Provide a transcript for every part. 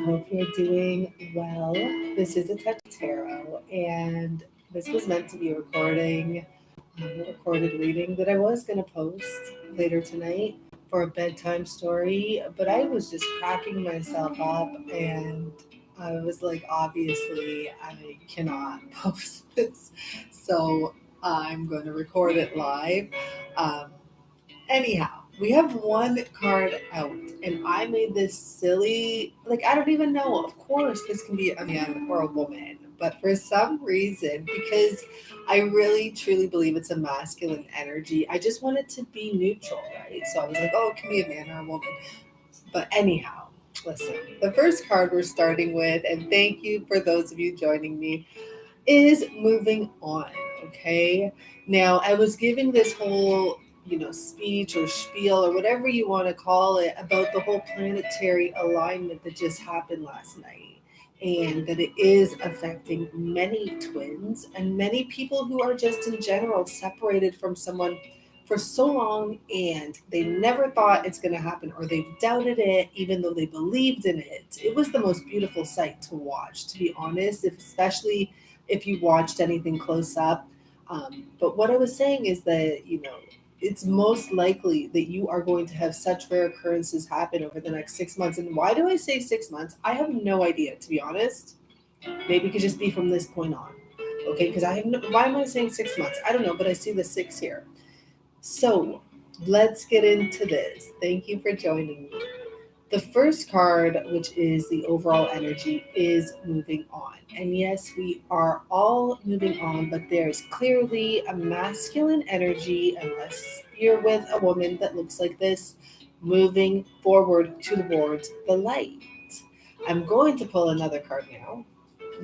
hope you're doing well. This is a touch of tarot, and this was meant to be a recorded reading that I was going to post later tonight for a bedtime story, but I was just cracking myself up, and I was like, obviously, I cannot post this, so I'm going to record it live. Um, Anyhow, we have one card out, and I made this silly, like, I don't even know. Of course, this can be a man or a woman, but for some reason, because I really truly believe it's a masculine energy, I just want it to be neutral, right? So I was like, oh, it can be a man or a woman. But anyhow, listen, the first card we're starting with, and thank you for those of you joining me, is moving on. Okay. Now, I was giving this whole, speech or spiel or whatever you want to call it about the whole planetary alignment that just happened last night. And that it is affecting many twins and many people who are just in general separated from someone for so long, and they never thought it's going to happen, or they've doubted it even though they believed in it. It was the most beautiful sight to watch, to be honest, especially if you watched anything close up. But what I was saying is that, it's most likely that you are going to have such rare occurrences happen over the next 6 months. And why do I say 6 months? I have no idea, to be honest. Maybe it could just be from this point on. Okay, because why am I saying 6 months? I don't know, but I see the six here. So let's get into this. Thank you for joining me. The first card, which is the overall energy, is moving on. And yes, we are all moving on, but there's clearly a masculine energy, unless you're with a woman that looks like this, moving forward towards the light. I'm going to pull another card now,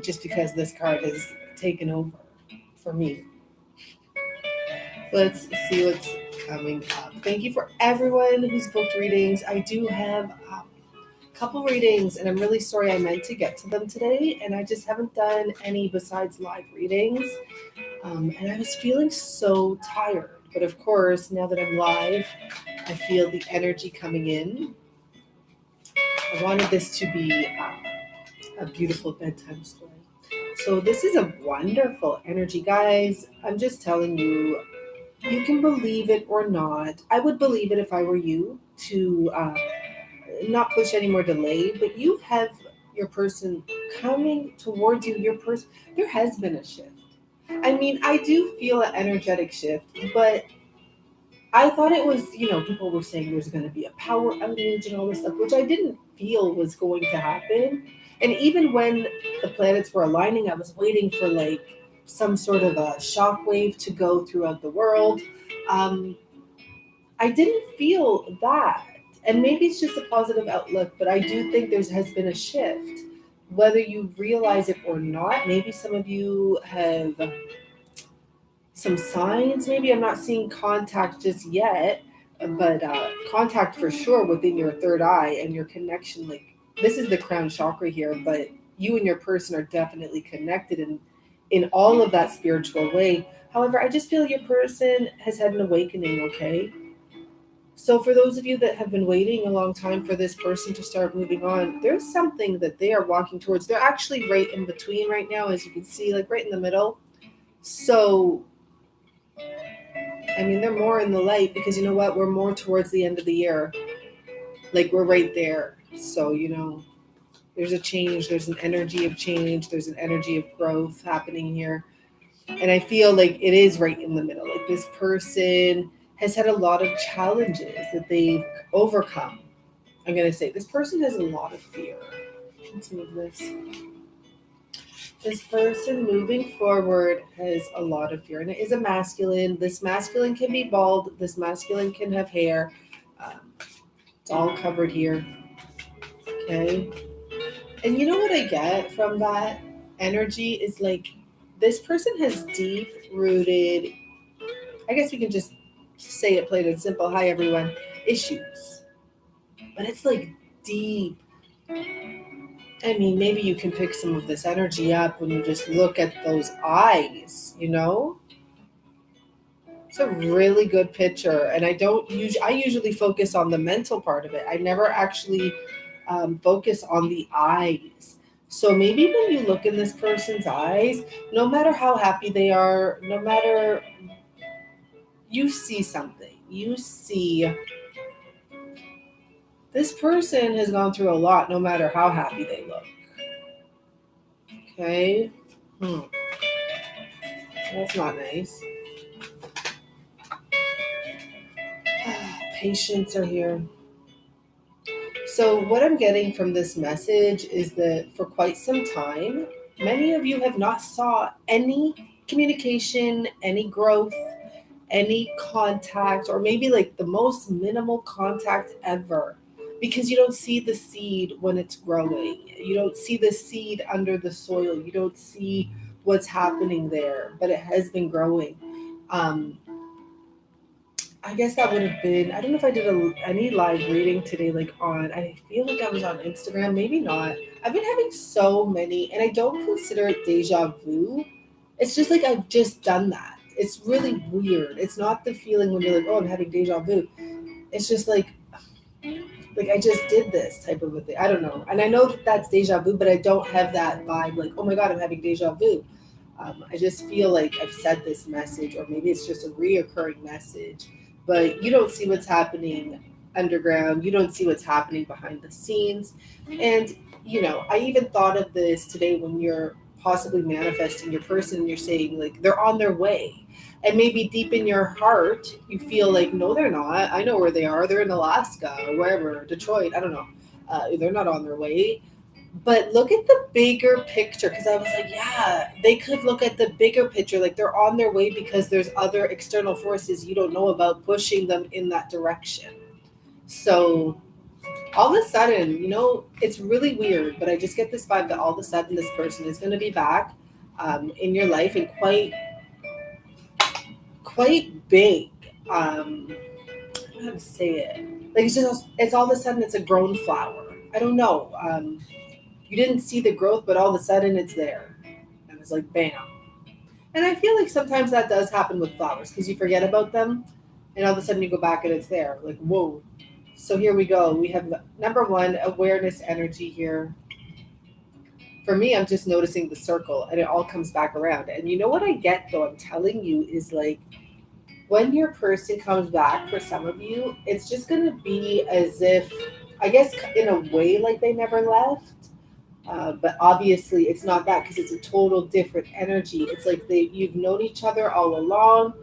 just because this card has taken over for me. Let's see what's coming up. Thank you for everyone who's booked readings. I do have couple readings, and I'm really sorry, I meant to get to them today, and I just haven't done any besides live readings. And I was feeling so tired, but of course, now that I'm live, I feel the energy coming in. I wanted this to be a beautiful bedtime story. So this is a wonderful energy, guys. I'm just telling you, you can believe it or not. I would believe it if I were you, to not push any more delay, but you have your person coming towards you. There has been a shift. I mean, I do feel an energetic shift, but I thought it was, people were saying there's going to be a power outage and all this stuff, which I didn't feel was going to happen. And even when the planets were aligning, I was waiting for like some sort of a shockwave to go throughout the world. I didn't feel that. And maybe it's just a positive outlook, but I do think there has been a shift. Whether you realize it or not, maybe some of you have some signs. Maybe I'm not seeing contact just yet, but contact for sure within your third eye and your connection. Like, this is the crown chakra here, but you and your person are definitely connected in all of that spiritual way. However, I just feel your person has had an awakening, okay? So for those of you that have been waiting a long time for this person to start moving on, there's something that they are walking towards. They're actually right in between right now, as you can see, like right in the middle. So, I mean, they're more in the light because you know what? We're more towards the end of the year. Like, we're right there. So, there's a change. There's an energy of change. There's an energy of growth happening here. And I feel like it is right in the middle. Like, this person has had a lot of challenges that they've overcome. I'm going to say this person has a lot of fear. Let's move this. This person moving forward has a lot of fear, and it is a masculine. This masculine can be bald. This masculine can have hair. It's all covered here. Okay. And you know what I get from that energy is like, this person has deep rooted, I guess we can just say it plain and simple, hi everyone, issues. But it's like deep. I mean, maybe you can pick some of this energy up when you just look at those eyes, It's a really good picture. And I usually focus on the mental part of it. I never actually focus on the eyes. So maybe when you look in this person's eyes, no matter how happy they are, no matter, you see something. You see this person has gone through a lot, no matter how happy they look. Okay? That's not nice. Patience are here. So what I'm getting from this message is that for quite some time, many of you have not saw any communication, any growth, any contact, or maybe like the most minimal contact ever, because you don't see the seed when it's growing. You don't see the seed under the soil. You don't see what's happening there, but it has been growing. I guess that would have been, I don't know if I did any live reading today, like I feel like I was on Instagram, maybe not. I've been having so many, and I don't consider it deja vu. It's just like I've just done that. It's really weird. It's not the feeling when you're like, oh, I'm having deja vu. It's just like I just did this type of a thing. I don't know. And I know that that's deja vu, but I don't have that vibe like, oh my God, I'm having deja vu. I just feel like I've said this message, or maybe it's just a reoccurring message, but you don't see what's happening underground. You don't see what's happening behind the scenes. And, I even thought of this today when you're possibly manifesting your person and you're saying like they're on their way. And maybe deep in your heart, you feel like, no, they're not. I know where they are. They're in Alaska or wherever, Detroit. I don't know. They're not on their way. But look at the bigger picture, because I was like, yeah, they could look at the bigger picture. Like they're on their way because there's other external forces you don't know about pushing them in that direction. So all of a sudden, it's really weird, but I just get this vibe that all of a sudden this person is going to be back in your life, and quite big. I don't know how to say it. Like it's all of a sudden it's a grown flower. I don't know. You didn't see the growth, but all of a sudden it's there. And it's like, bam. And I feel like sometimes that does happen with flowers because you forget about them and all of a sudden you go back and it's there. Like, whoa. So here we go. We have number one, awareness energy here. For me, I'm just noticing the circle and it all comes back around. And you know what I get though, I'm telling you, is like when your person comes back for some of you, it's just going to be as if, I guess in a way, like they never left. But obviously it's not that, because it's a total different energy. It's like you've known each other all along.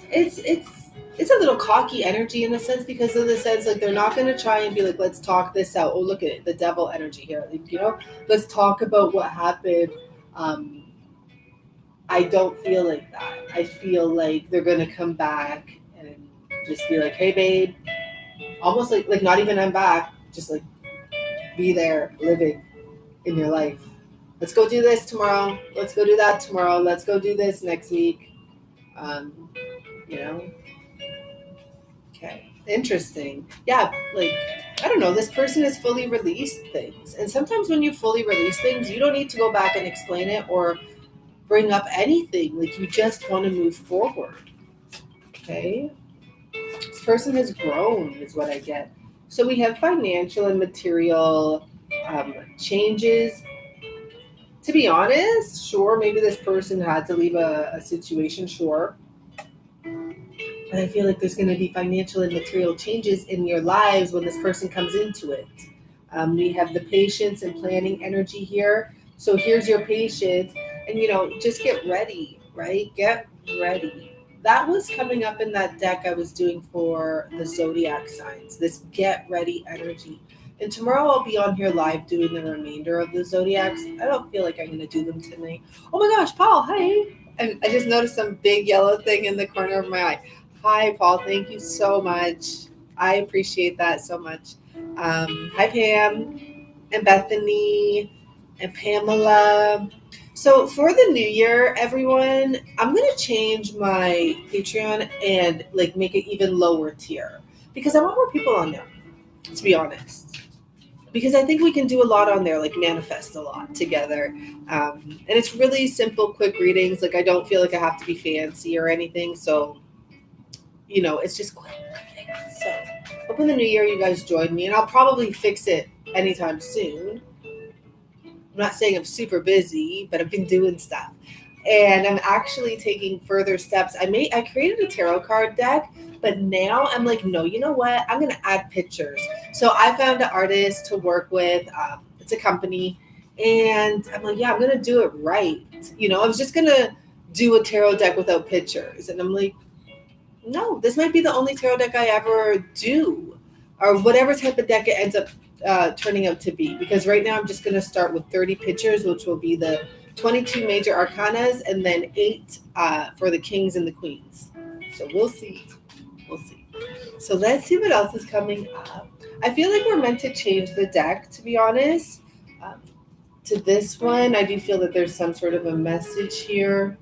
It's a little cocky energy in a sense, because of the sense like they're not going to try and be like, let's talk this out. Oh, look at it, the devil energy here. Like, let's talk about what happened. I don't feel like that. I feel like they're going to come back and just be like, hey, babe. Almost like not even I'm back, just like be there living in your life. Let's go do this tomorrow. Let's go do that tomorrow. Let's go do this next week. You know? Okay. Interesting. Yeah, like, I don't know, this person has fully released things. And sometimes when you fully release things, you don't need to go back and explain it or bring up anything. Like, you just want to move forward. Okay? This person has grown, is what I get. So we have financial and material changes. To be honest, sure, maybe this person had to leave a situation, sure. But I feel like there's going to be financial and material changes in your lives when this person comes into it. We have the patience and planning energy here. So here's your patience. And, just get ready, right? Get ready. That was coming up in that deck I was doing for the zodiac signs, this get ready energy. And tomorrow I'll be on here live doing the remainder of the zodiacs. I don't feel like I'm going to do them tonight. Oh my gosh, Paul, hi. I just noticed some big yellow thing in the corner of my eye. Hi, Paul. Thank you so much. I appreciate that so much. Hi, Pam and Bethany and Pamela. So for the new year, everyone, I'm going to change my Patreon and make it even lower tier because I want more people on there, to be honest. Because I think we can do a lot on there, manifest a lot together. And it's really simple, quick readings. I don't feel like I have to be fancy or anything. So it's just quick. So hope in the new year you guys join me, and I'll probably fix it anytime soon. I'm not saying I'm super busy, but I've been doing stuff. And I'm actually taking further steps. I created a tarot card deck, but now I'm like, no, you know what? I'm gonna add pictures. So I found an artist to work with. It's a company, and I'm like, yeah, I'm gonna do it right. I was just gonna do a tarot deck without pictures, and I'm like, no, this might be the only tarot deck I ever do, or whatever type of deck it ends up turning out to be. Because right now I'm just going to start with 30 pictures, which will be the 22 major arcanas, and then 8 for the kings and the queens. So we'll see. We'll see. So let's see what else is coming up. I feel like we're meant to change the deck, to be honest. To this one, I do feel that there's some sort of a message here.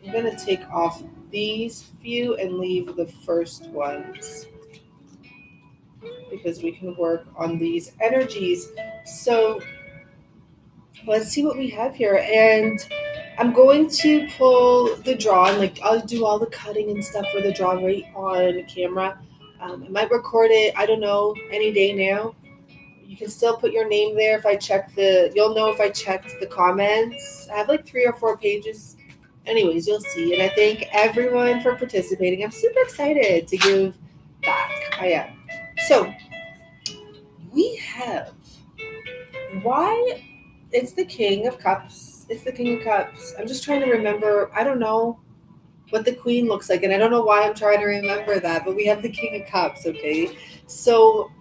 I'm going to take off these few and leave the first ones because we can work on these energies. So let's see what we have here. And I'm going to pull the draw, and I'll do all the cutting and stuff for the draw right on camera. I might record it, I don't know, any day now. You can still put your name there. You'll know if I checked the comments. I have 3 or 4 pages. Anyways, you'll see. And I thank everyone for participating. I'm super excited to give back. I am. So we have why it's the King of Cups. It's the King of Cups. I'm just trying to remember. I don't know what the Queen looks like, and I don't know why I'm trying to remember that, but we have the King of Cups, okay? So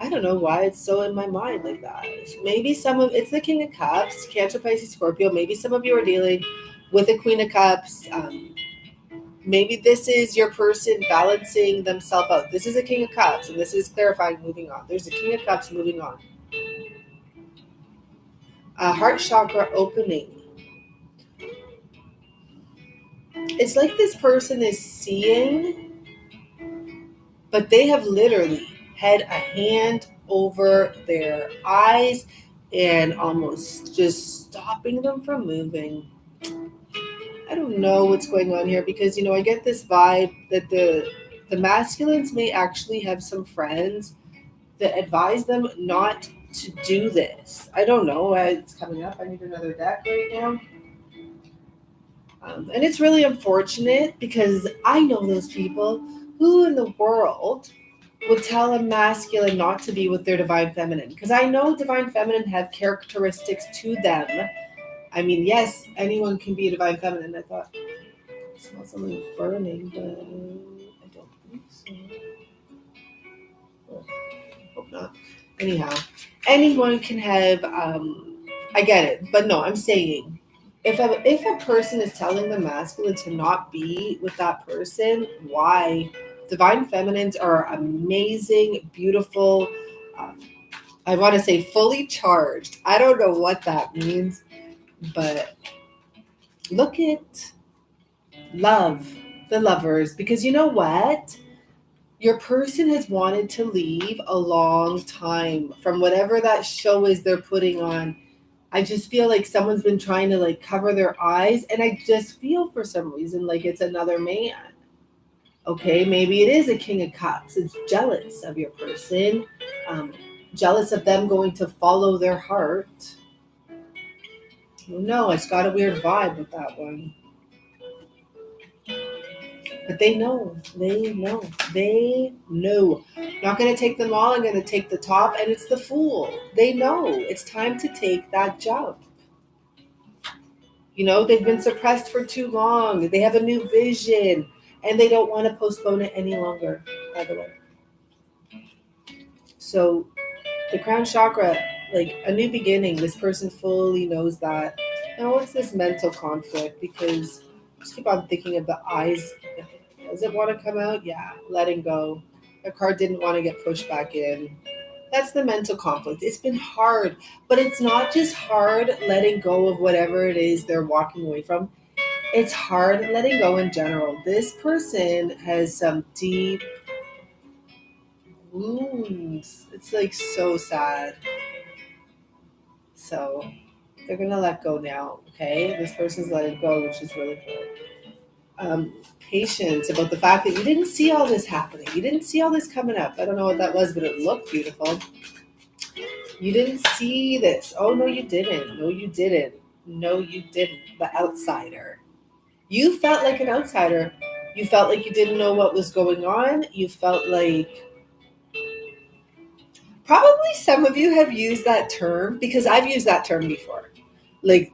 I don't know why it's so in my mind like that. Maybe it's the King of Cups, Cancer, Pisces, Scorpio. Maybe some of you are dealing with a Queen of Cups. Maybe this is your person balancing themselves out. This is a King of Cups, and this is clarifying, moving on. There's a King of Cups, moving on. Heart chakra opening. It's like this person is seeing, but they have literally had a hand over their eyes and almost just stopping them from moving. I don't know what's going on here because, I get this vibe that the masculines may actually have some friends that advise them not to do this. I don't know why it's coming up. I need another deck right now. And it's really unfortunate because I know those people. Who in the world would tell a masculine not to be with their divine feminine? Because I know divine feminine have characteristics to them. I mean, yes, anyone can be a divine feminine. I thought I smell something burning, but I don't think so. Oh, I hope not. Anyhow, anyone can have, I get it, but no, I'm saying, if a person is telling the masculine to not be with that person, why? Divine feminines are amazing, beautiful, I want to say fully charged. I don't know what that means, but look at love, the lovers, because you know what? Your person has wanted to leave a long time from whatever that show is they're putting on. I just feel like someone's been trying to cover their eyes, and I just feel for some reason like it's another man. Okay, maybe it is a King of Cups. It's jealous of your person, jealous of them going to follow their heart. No, it's got a weird vibe with that one. But they know. Not going to take them all. I'm going to take the top, and it's the Fool. They know it's time to take that jump. They've been suppressed for too long. They have a new vision, and they don't want to postpone it any longer, by the way. So the crown chakra, a new beginning, this person fully knows that. Now, what's this mental conflict? Because I just keep on thinking of the eyes. Does it want to come out? Yeah, letting go. The card didn't want to get pushed back in. That's the mental conflict. It's been hard, but it's not just hard letting go of whatever it is they're walking away from. It's hard letting go in general. This person has some deep wounds. It's so sad. So They're going to let go now, okay? This person's letting go, which is really good. Patience about the fact that you didn't see all this happening. You didn't see all this coming up. I don't know what that was, but it looked beautiful. You didn't see this. Oh, no, you didn't. No, you didn't. No, you didn't. The outsider. You felt like an outsider. You felt like you didn't know what was going on. You felt like probably some of you have used that term, because I've used that term before. Like,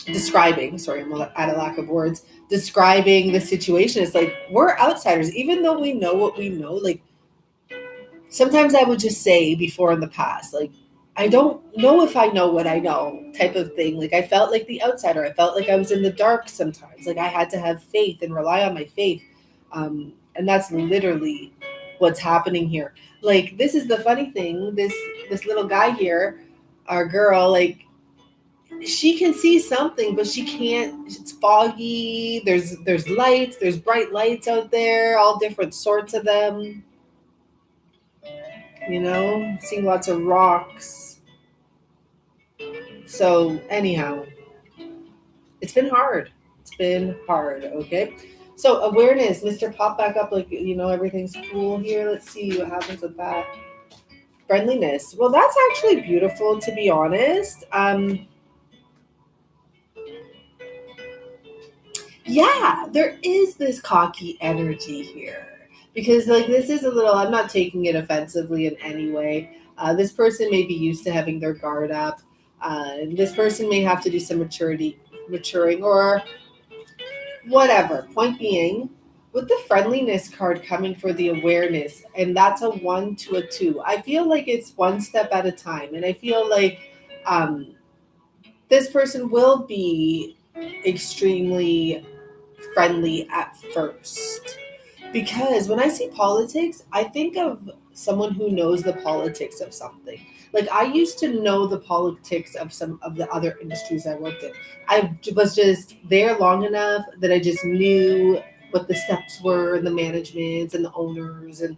describing, sorry, I'm at a lack of words, describing the situation. It's like, we're outsiders, even though we know what we know. Like, sometimes I would just say before in the past, like, I don't know if I know what I know, type of thing. Like, I felt like the outsider. I felt like I was in the dark sometimes. Like, I had to have faith and rely on my faith. And that's literally what's happening here. Like, this is the funny thing. This little guy here, our girl, like, she can see something, but she can't. It's foggy. There's lights. There's bright lights out there, all different sorts of them. You know, seeing lots of rocks. So anyhow, it's been hard. It's been hard. Okay. So awareness, Mr. Pop back up, like, you know, everything's cool here. Let's see what happens with that. Friendliness. Well, that's actually beautiful, to be honest. Yeah, there is this cocky energy here, because, like, this is a little, I'm not taking it offensively in any way. This person may be used to having their guard up. This person may have to do some maturing, or whatever. Point being, with the friendliness card coming for the awareness, and that's a 1 to a 2. I feel like it's one step at a time, and I feel like this person will be extremely friendly at first, because when I see politics, I think of someone who knows the politics of something. Like, I used to know the politics of some of the other industries I worked in. I was just there long enough that I just knew what the steps were, and the managements and the owners and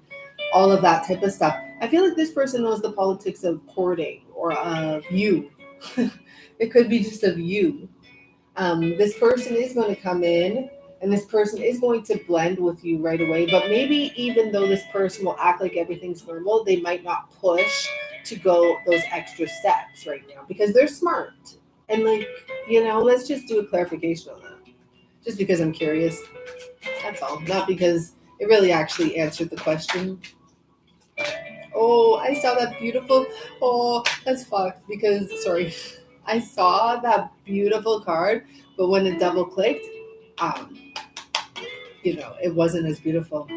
all of that type of stuff. I feel like this person knows the politics of courting, or of you. It could be just of you. This person is going to come in, and this person is going to blend with you right away. But maybe even though this person will act like everything's normal, they might not push to go those extra steps right now, because they're smart. And, like, you know, let's just do a clarification on that. Just because I'm curious. That's all. Not because it really actually answered the question. Oh, I saw that beautiful. Oh, that's fucked. Because, sorry, I saw that beautiful card, but when it double clicked, you know, it wasn't as beautiful.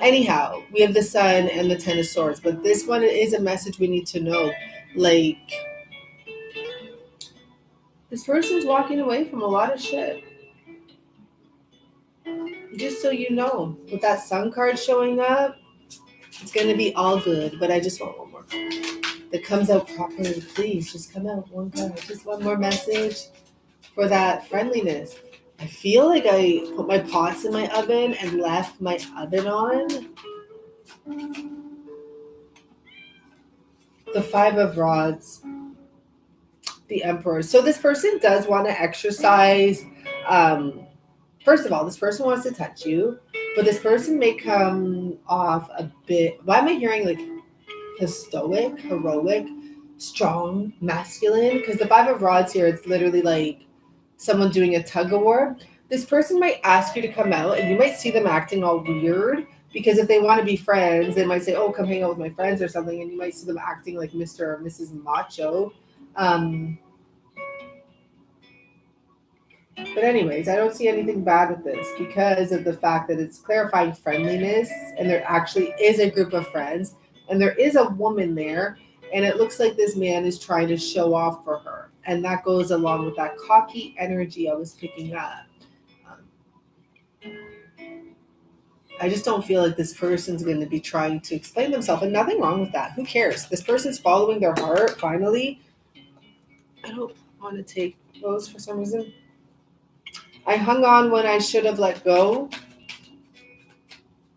Anyhow, we have the Sun and the Ten of Swords, but this one is a message we need to know. Like, this person's walking away from a lot of shit. Just so you know, with that Sun card showing up, it's going to be all good, but I just want one more card that comes out properly. Please, just come out one card. Just one more message for that friendliness. I feel like I put my pots in my oven and left my oven on. The Five of Rods. The Emperor. So this person does want to exercise. First of all, this person wants to touch you, but this person may come off a bit. Why am I hearing like stoic, heroic, strong, masculine? Because the Five of Rods here, it's literally like someone doing a tug of war. This person might ask you to come out, and you might see them acting all weird, because if they want to be friends, they might say, oh, come hang out with my friends or something, and you might see them acting like Mr. or Mrs. Macho. But anyways, I don't see anything bad with this, because of the fact that it's clarifying friendliness, and there actually is a group of friends, and there is a woman there, and it looks like this man is trying to show off for her. And that goes along with that cocky energy I was picking up. I just don't feel like this person's going to be trying to explain themselves, and nothing wrong with that. Who cares? This person's following their heart, finally. I don't want to take those for some reason. I hung on when I should have let go.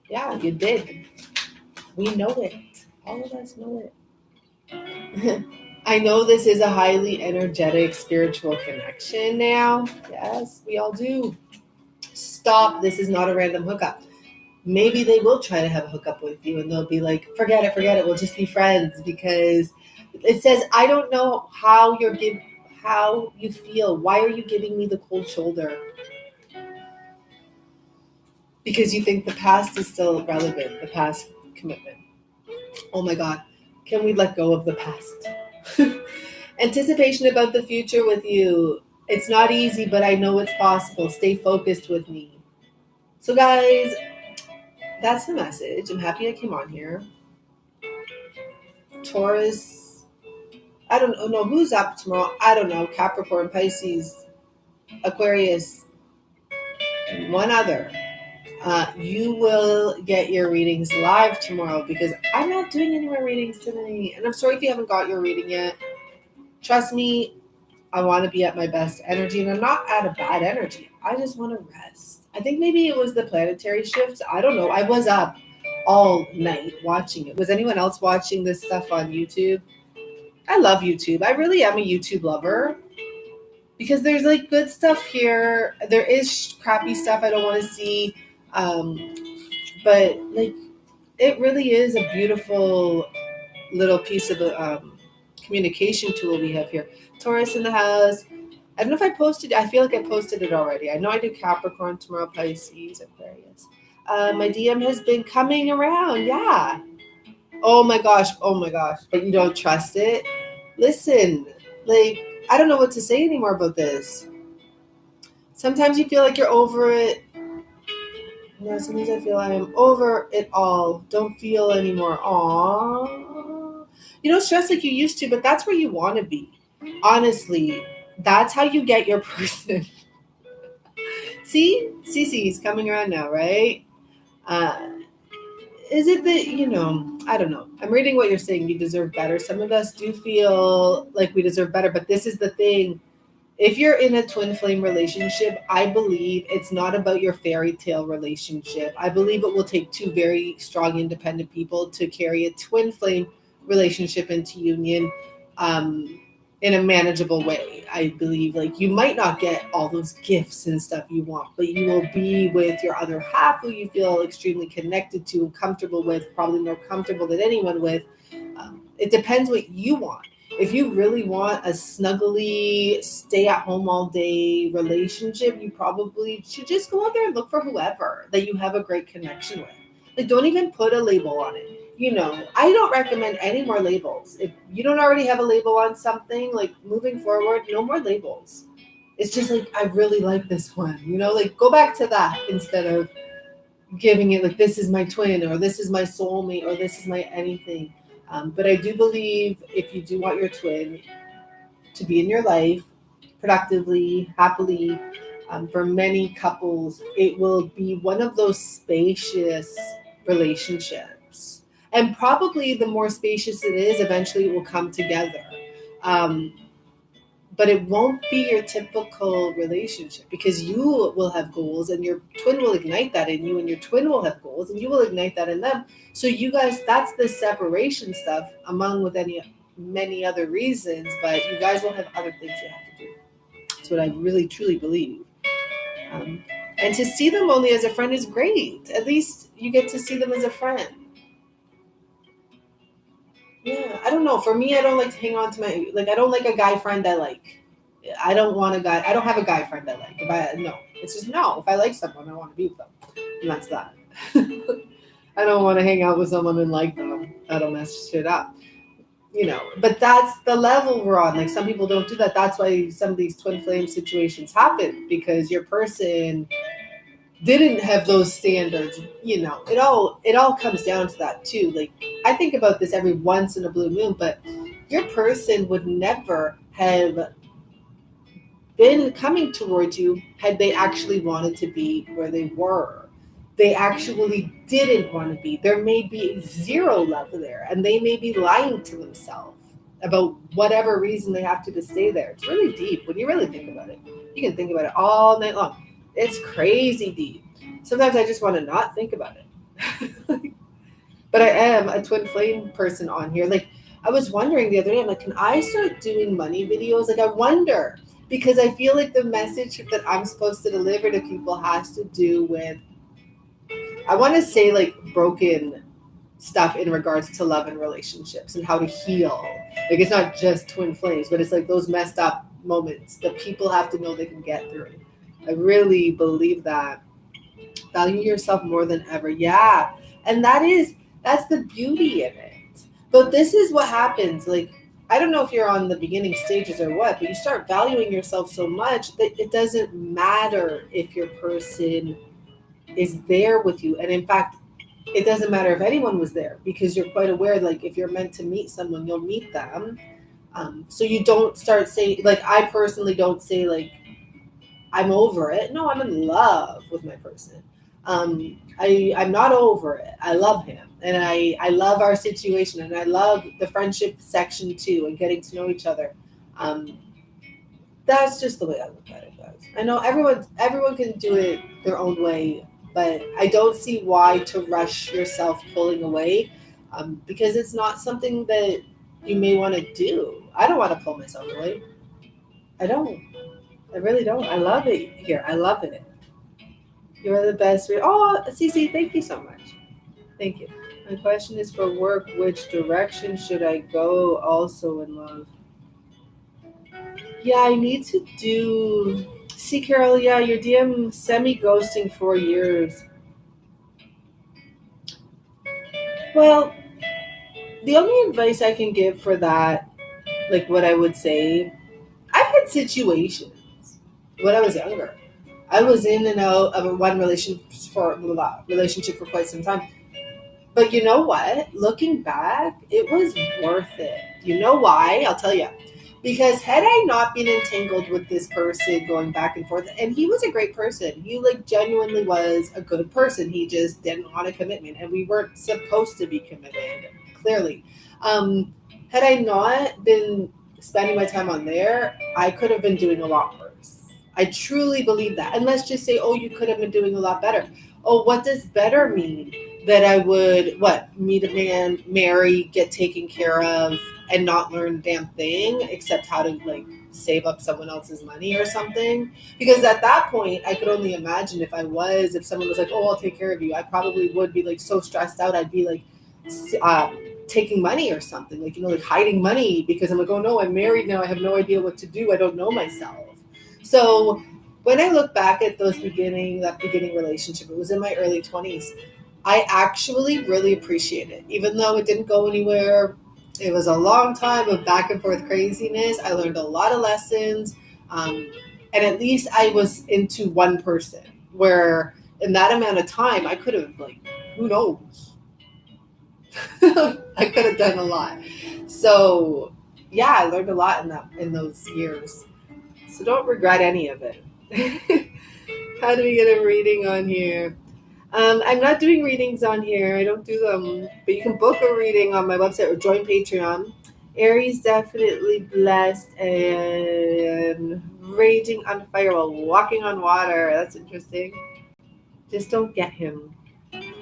Yeah, you did. We know it. All of us know it. I know this is a highly energetic spiritual connection now. Yes, we all do. Stop. This is not a random hookup. Maybe they will try to have a hookup with you and they'll be like, forget it, we'll just be friends, because it says, I don't know how how you feel. Why are you giving me the cold shoulder? Because you think the past is still relevant, the past commitment. Oh my God. Can we let go of the past? Anticipation about the future with you. It's not easy, but I know it's possible. Stay focused with me. So guys, that's the message. I'm happy I came on here. Taurus, I don't know who's up tomorrow. I don't know. Capricorn, Pisces, Aquarius, and one other. You will get your readings live tomorrow because I'm not doing any more readings tonight. And I'm sorry if you haven't got your reading yet. Trust me, I want to be at my best energy, and I'm not at a bad energy. I just want to rest. I think maybe it was the planetary shifts. I don't know. I was up all night watching it. Was anyone else watching this stuff on YouTube? I love YouTube. I really am a YouTube lover because there's like good stuff here. There is crappy stuff I don't want to see. But like, it really is a beautiful little piece of a communication tool we have here. Taurus in the house. I don't know if I posted. I feel like I posted it already. I know I do Capricorn tomorrow, Pisces, Aquarius. My DM has been coming around. Yeah. Oh my gosh. But you don't trust it. Listen, like, I don't know what to say anymore about this. Sometimes you feel like you're over it. No, sometimes I feel I am over it all. Don't feel anymore. Aww. You don't stress like you used to, but that's where you want to be. Honestly, that's how you get your person. See, he's coming around now, right? Is it that, I don't know. I'm reading what you're saying. You deserve better. Some of us do feel like we deserve better, but this is the thing. If you're in a twin flame relationship, I believe it's not about your fairy tale relationship. I believe it will take two very strong, independent people to carry a twin flame relationship into union in a manageable way. I believe like you might not get all those gifts and stuff you want, but you will be with your other half who you feel extremely connected to and comfortable with, probably more comfortable than anyone with. It depends what you want. If you really want a snuggly, stay at home all day relationship, you probably should just go out there and look for whoever that you have a great connection with. Like, don't even put a label on it. I don't recommend any more labels. If you don't already have a label on something, like moving forward, no more labels. It's just like, I really like this one, like go back to that instead of giving it like, this is my twin or this is my soulmate or this is my anything. But I do believe if you do want your twin to be in your life productively, happily, for many couples, it will be one of those spacious relationships. And probably the more spacious it is, eventually it will come together. But it won't be your typical relationship because you will have goals and your twin will ignite that in you, and your twin will have goals and you will ignite that in them. So you guys, that's the separation stuff among with many other reasons, but you guys will have other things you have to do. That's what I really truly believe. And to see them only as a friend is great. At least you get to see them as a friend. Yeah, I don't know. For me, I don't like to hang on to I don't like a guy friend I like. I don't have a guy friend I like. It's just no. If I like someone, I want to be with them. And that's that. I don't want to hang out with someone and like them. That'll mess shit up. But that's the level we're on. Like, some people don't do that. That's why some of these twin flame situations happen, because your person didn't have those standards. It all comes down to that too. Like, I think about this every once in a blue moon, but your person would never have been coming towards you had they actually wanted to be where they were. They actually didn't want to be. There may be zero love there, and they may be lying to themselves about whatever reason they have to stay there. It's really deep when you really think about it. You can think about it all night long. It's crazy deep. Sometimes I just want to not think about it. But I am a twin flame person on here. Like, I was wondering the other day, I'm like, can I start doing money videos? Like, I wonder, because I feel like the message that I'm supposed to deliver to people has to do with, I want to say, like, broken stuff in regards to love and relationships and how to heal. Like, it's not just twin flames, but it's like those messed up moments that people have to know they can get through. I really believe that. Value yourself more than ever. Yeah. And that's the beauty in it. But this is what happens. Like, I don't know if you're on the beginning stages or what, but you start valuing yourself so much that it doesn't matter if your person is there with you. And in fact, it doesn't matter if anyone was there, because you're quite aware, like, if you're meant to meet someone, you'll meet them. So you don't start saying, like, I personally don't say, like, I'm over it. No, I'm in love with my person. I'm not over it. I love him, and I love our situation, and I love the friendship section too, and getting to know each other. Um, that's just the way I look at it, guys. I know everyone can do it their own way, but I don't see why to rush yourself pulling away, because it's not something that you may want to do. I don't want to pull myself away. I don't. I really don't. I love it here. I love it. You're the best. Oh, Cece, thank you so much. Thank you. My question is for work. Which direction should I go also in love? Yeah, I need to do. See, Carol, yeah, your DM semi-ghosting 4 years. Well, the only advice I can give for that, like what I would say, I've had situations when I was younger. I was in and out of one relationship for quite some time. But you know what? Looking back, it was worth it. You know why? I'll tell you. Because had I not been entangled with this person going back and forth, and he was a great person, he like genuinely was a good person. He just didn't want a commitment, and we weren't supposed to be committed. Clearly, had I not been spending my time on there, I could have been doing a lot worse. I truly believe that. And let's just say, oh, you could have been doing a lot better. Oh, what does better mean? That I would meet a man, marry, get taken care of, and not learn a damn thing except how to like save up someone else's money or something. Because at that point, I could only imagine if someone was like, "Oh, I'll take care of you," I probably would be like so stressed out. I'd be like taking money or something, like like hiding money because I'm like, "Oh no, I'm married now. I have no idea what to do. I don't know myself." So when I look back at that beginning relationship, it was in my early 20s. I actually really appreciate it. Even though it didn't go anywhere, it was a long time of back and forth craziness. I learned a lot of lessons. And at least I was into one person, where in that amount of time, I could have, like, who knows? I could have done a lot. So, yeah, I learned a lot in those years. So don't regret any of it. How do we get a reading on here? I'm not doing readings on here. I don't do them. But you can book a reading on my website or join Patreon. Aries definitely blessed and raging on fire while walking on water. That's interesting. Just don't get him.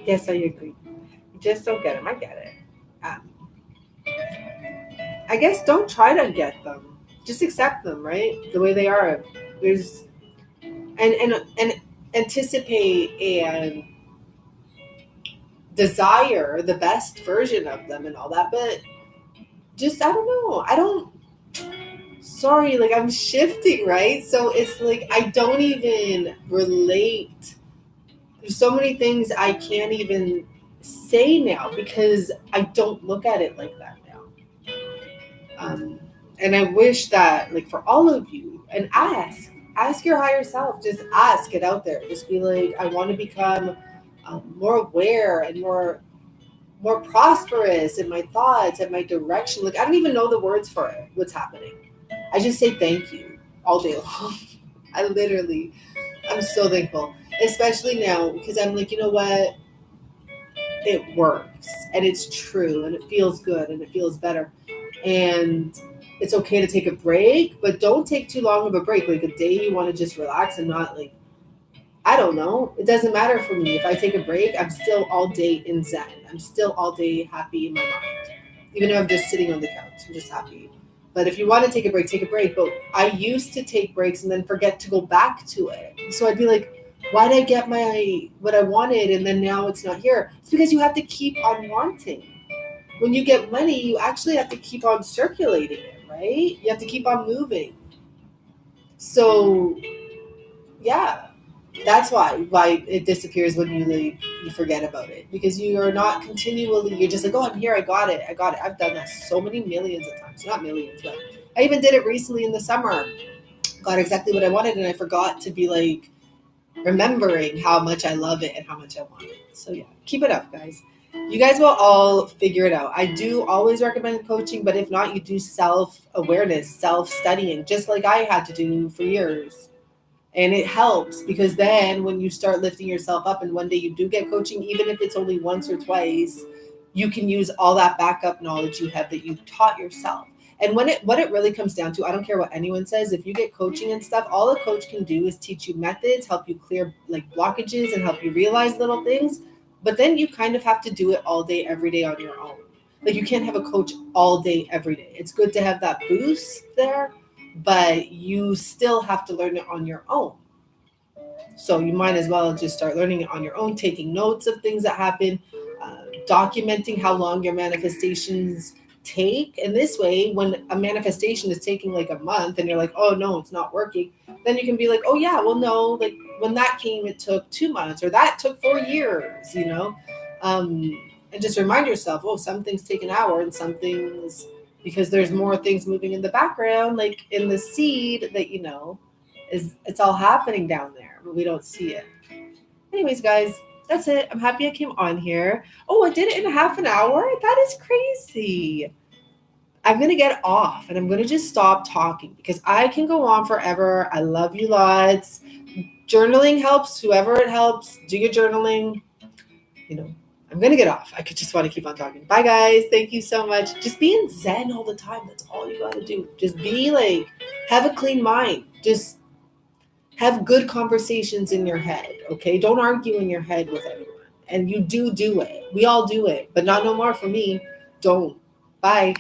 Yes, I agree. Just don't get him. I get it. Um, I guess don't try to get them. Just accept them, right? The way they are. There's and anticipate and desire the best version of them and all that, but just I don't know. Sorry, like I'm shifting, right? So it's like I don't even relate. There's so many things I can't even say now because I don't look at it like that now. And I wish that, like, for all of you, and ask your higher self, just ask it out there. Just be like, I want to become more aware and more prosperous in my thoughts and my direction. Like, I don't even know the words for it, what's happening. I just say thank you all day long. I'm so thankful, especially now because I'm like, you know what? It works and it's true and it feels good and it feels better. And it's okay to take a break, but don't take too long of a break. Like a day you want to just relax and not like, I don't know. It doesn't matter for me. If I take a break, I'm still all day in Zen. I'm still all day happy in my mind. Even if I'm just sitting on the couch, I'm just happy. But if you want to take a break, take a break. But I used to take breaks and then forget to go back to it. So I'd be like, why did I get what I wanted and then now it's not here? It's because you have to keep on wanting. When you get money, you actually have to keep on circulating it, right? You have to keep on moving. So yeah, that's why it disappears when you forget about it, because you are not continually, you're just like, oh, I'm here, I got it. I've done that so many millions of times. Not millions, but I even did it recently in the summer. Got exactly what I wanted and I forgot to be like remembering how much I love it and how much I want it. So yeah, keep it up, guys. You guys will all figure it out. I do always recommend coaching, but if not, you do self-awareness, self-studying, just like I had to do for years. And it helps because then when you start lifting yourself up and one day you do get coaching, even if it's only once or twice, you can use all that backup knowledge you have that you taught yourself. And what it really comes down to, I don't care what anyone says, if you get coaching and stuff, all a coach can do is teach you methods, help you clear like blockages and help you realize little things. But then you kind of have to do it all day, every day on your own. Like you can't have a coach all day, every day. It's good to have that boost there, but you still have to learn it on your own. So you might as well just start learning it on your own, taking notes of things that happen, documenting how long your manifestations take. And this way, when a manifestation is taking like a month and you're like, oh no, it's not working, then you can be like, oh yeah, well no, like when that came, it took 2 months or that took 4 years, and just remind yourself, oh, some things take an hour and some things, because there's more things moving in the background, like in the seed that, it's all happening down there, but we don't see it. Anyways, guys, that's it. I'm happy I came on here. Oh, I did it in half an hour? That is crazy. I'm going to get off and I'm going to just stop talking because I can go on forever. I love you lots. Journaling helps. Whoever it helps, do your journaling. I'm going to get off. I could just want to keep on talking. Bye, guys. Thank you so much. Just be in Zen all the time. That's all you got to do. Just be like, have a clean mind. Just have good conversations in your head, okay? Don't argue in your head with everyone. And you do it. We all do it, but not no more for me. Don't. Bye.